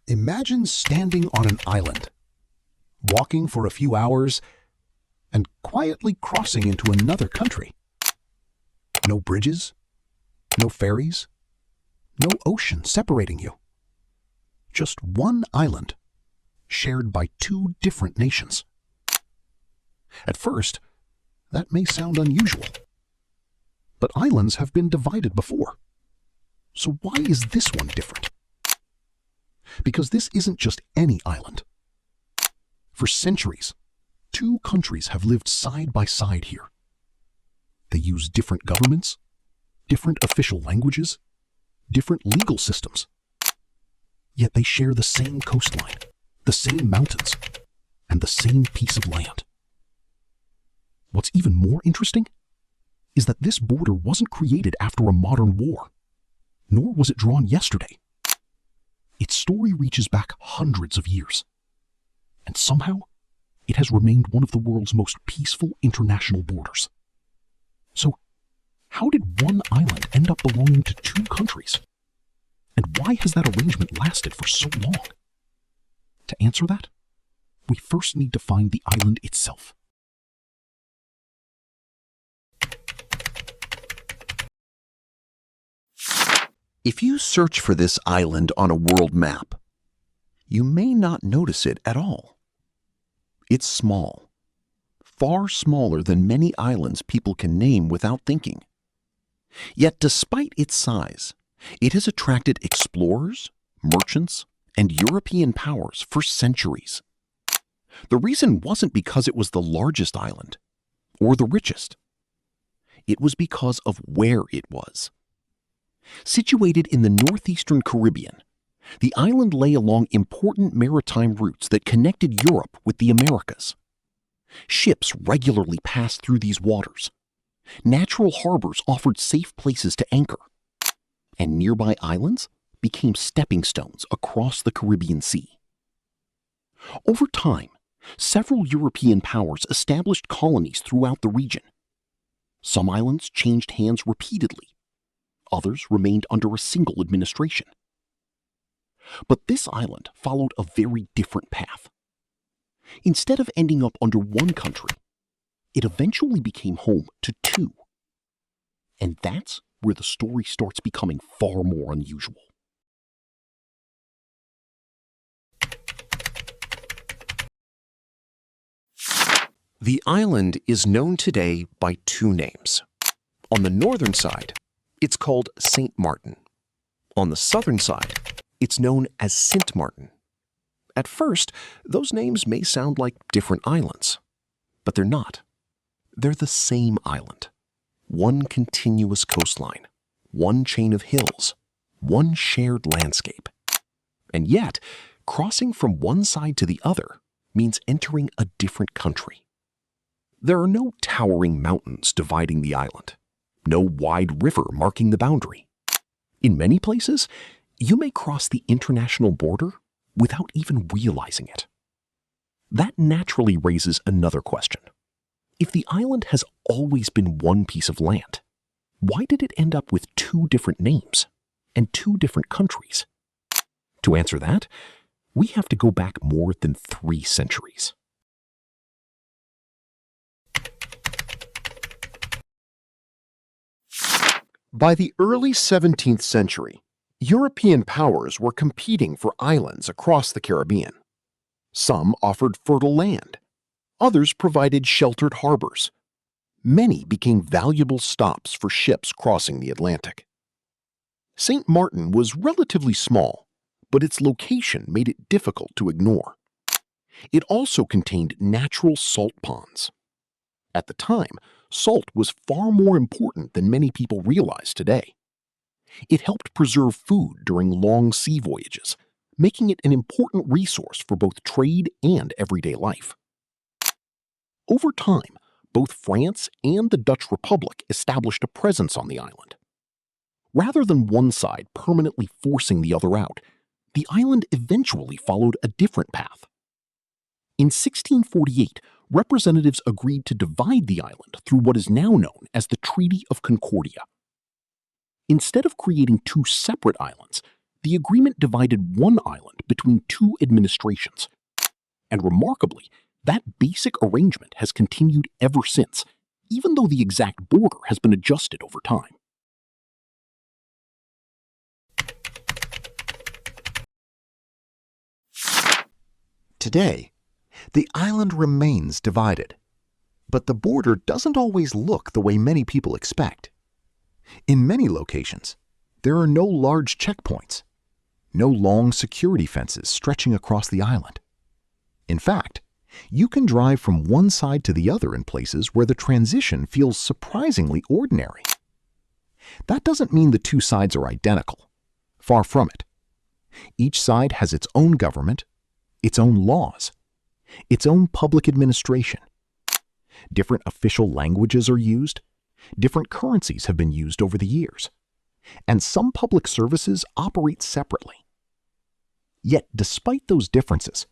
Imagine standing on an island, walking for a few hours, and quietly crossing into another country. No bridges, no ferries, no ocean separating you. Just one island, shared by two different nations. At first, that may sound unusual. But islands have been divided before. So why is this one different? Because this isn't just any island. For centuries, two countries have lived side by side here. They use different governments, different official languages, different legal systems. Yet they share the same coastline, the same mountains, and the same piece of land. What's even more interesting is that this border wasn't created after a modern war, nor was it drawn yesterday. Its story reaches back hundreds of years, and somehow it has remained one of the world's most peaceful international borders. So, how did one island end up belonging to two countries? And why has that arrangement lasted for so long? To answer that, we first need to find the island itself. If you search for this island on a world map, you may not notice it at all. It's small, far smaller than many islands people can name without thinking. Yet despite its size, it has attracted explorers, merchants, and European powers for centuries. The reason wasn't because it was the largest island or the richest. It was because of where it was. Situated in the northeastern Caribbean, the island lay along important maritime routes that connected Europe with the Americas. Ships regularly passed through these waters. Natural harbors offered safe places to anchor, and nearby islands became stepping stones across the Caribbean Sea. Over time, several European powers established colonies throughout the region. Some islands changed hands repeatedly. Others remained under a single administration. But this island followed a very different path. Instead of ending up under one country, it eventually became home to two. And that's where the story starts becoming far more unusual. The island is known today by two names. On the northern side, it's called Sint Maarten. On the southern side, it's known as Sint Maarten. At first, those names may sound like different islands, but they're not. They're the same island. One continuous coastline, one chain of hills, one shared landscape. And yet, crossing from one side to the other means entering a different country. There are no towering mountains dividing the island, no wide river marking the boundary. In many places, you may cross the international border without even realizing it. That naturally raises another question. If the island has always been one piece of land, why did it end up with two different names and two different countries? To answer that, we have to go back more than 3 centuries. By the early 17th century, European powers were competing for islands across the Caribbean. Some offered fertile land. Others provided sheltered harbors. Many became valuable stops for ships crossing the Atlantic. St. Maarten was relatively small, but its location made it difficult to ignore. It also contained natural salt ponds. At the time, salt was far more important than many people realize today. It helped preserve food during long sea voyages, making it an important resource for both trade and everyday life. Over time, both France and the Dutch Republic established a presence on the island. Rather than one side permanently forcing the other out, the island eventually followed a different path. In 1648, representatives agreed to divide the island through what is now known as the Treaty of Concordia. Instead of creating two separate islands, the agreement divided one island between two administrations. And remarkably, that basic arrangement has continued ever since, even though the exact border has been adjusted over time. Today, the island remains divided, but the border doesn't always look the way many people expect. In many locations, there are no large checkpoints, no long security fences stretching across the island. In fact, you can drive from one side to the other in places where the transition feels surprisingly ordinary. That doesn't mean the two sides are identical. Far from it. Each side has its own government, its own laws, its own public administration. Different official languages are used, different currencies have been used over the years, and some public services operate separately. Yet, despite those differences,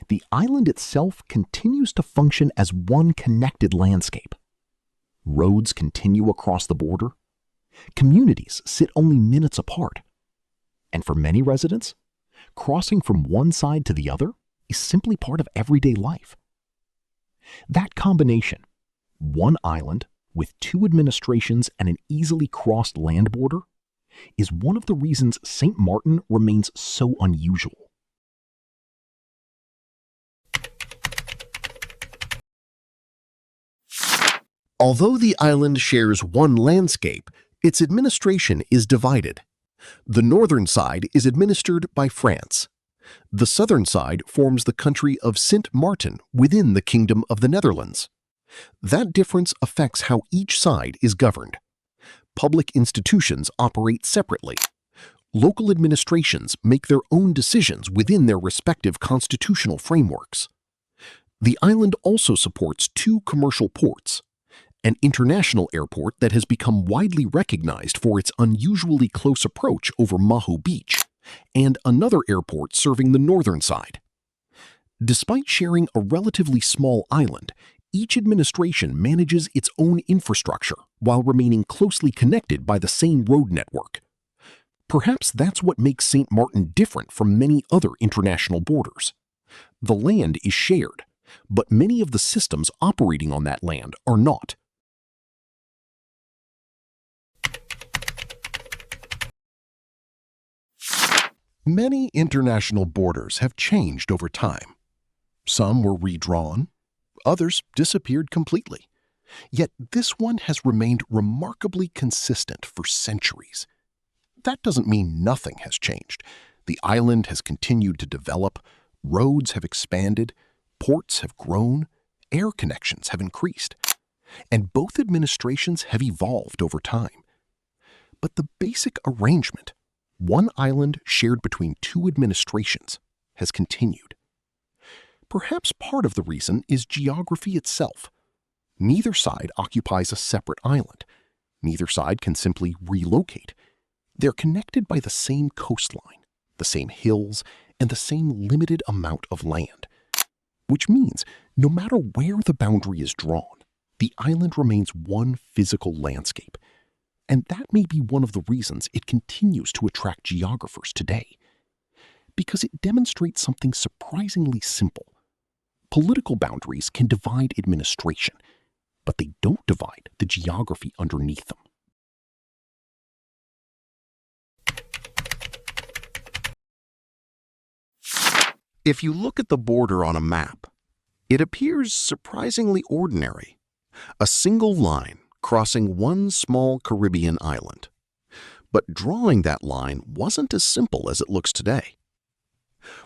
the island itself continues to function as one connected landscape. Roads continue across the border. Communities sit only minutes apart. And for many residents, crossing from one side to the other is simply part of everyday life. That combination, one island with two administrations and an easily crossed land border, is one of the reasons Sint Maarten remains so unusual. Although the island shares one landscape, its administration is divided. The northern side is administered by France. The southern side forms the country of Sint Maarten within the Kingdom of the Netherlands. That difference affects how each side is governed. Public institutions operate separately. Local administrations make their own decisions within their respective constitutional frameworks. The island also supports two commercial ports, an international airport that has become widely recognized for its unusually close approach over Maho Beach, and another airport serving the northern side. Despite sharing a relatively small island, each administration manages its own infrastructure while remaining closely connected by the same road network. Perhaps that's what makes Sint Maarten different from many other international borders. The land is shared, but many of the systems operating on that land are not. Many international borders have changed over time. Some were redrawn, others disappeared completely. Yet this one has remained remarkably consistent for centuries. That doesn't mean nothing has changed. The island has continued to develop, roads have expanded, ports have grown, air connections have increased, and both administrations have evolved over time. But the basic arrangement, one island shared between two administrations, has continued. Perhaps part of the reason is geography itself. Neither side occupies a separate island. Neither side can simply relocate. They're connected by the same coastline, the same hills, and the same limited amount of land. Which means, no matter where the boundary is drawn, the island remains one physical landscape. And that may be one of the reasons it continues to attract geographers today. Because it demonstrates something surprisingly simple. Political boundaries can divide administration, but they don't divide the geography underneath them. If you look at the border on a map, it appears surprisingly ordinary. A single line crossing one small Caribbean island. But drawing that line wasn't as simple as it looks today.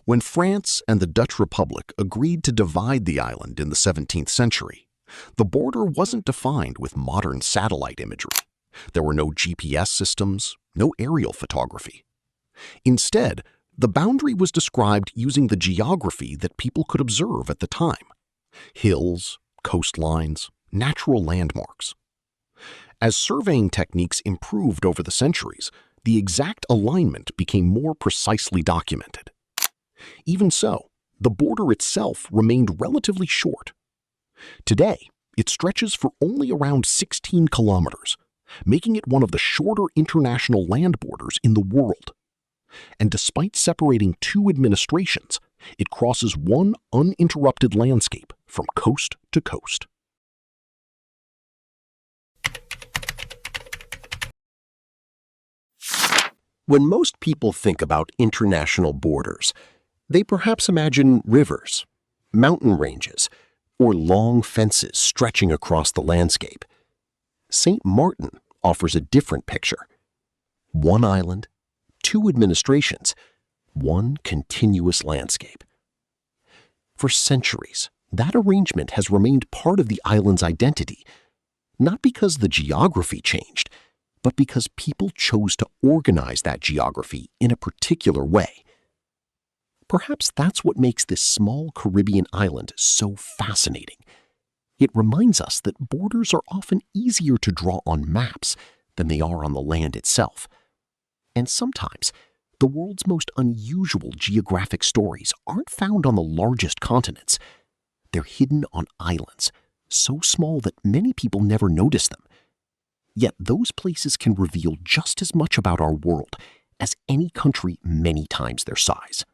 When France and the Dutch Republic agreed to divide the island in the 17th century, the border wasn't defined with modern satellite imagery. There were no GPS systems, no aerial photography. Instead, the boundary was described using the geography that people could observe at the time: hills, coastlines, natural landmarks. As surveying techniques improved over the centuries, the exact alignment became more precisely documented. Even so, the border itself remained relatively short. Today, it stretches for only around 16 kilometers, making it one of the shorter international land borders in the world. And despite separating two administrations, it crosses one uninterrupted landscape from coast to coast. When most people think about international borders, they perhaps imagine rivers, mountain ranges, or long fences stretching across the landscape. Sint Maarten offers a different picture. One island, two administrations, one continuous landscape. For centuries, that arrangement has remained part of the island's identity, not because the geography changed, but because people chose to organize that geography in a particular way. Perhaps that's what makes this small Caribbean island so fascinating. It reminds us that borders are often easier to draw on maps than they are on the land itself. And sometimes, the world's most unusual geographic stories aren't found on the largest continents. They're hidden on islands, so small that many people never notice them. Yet those places can reveal just as much about our world as any country many times their size.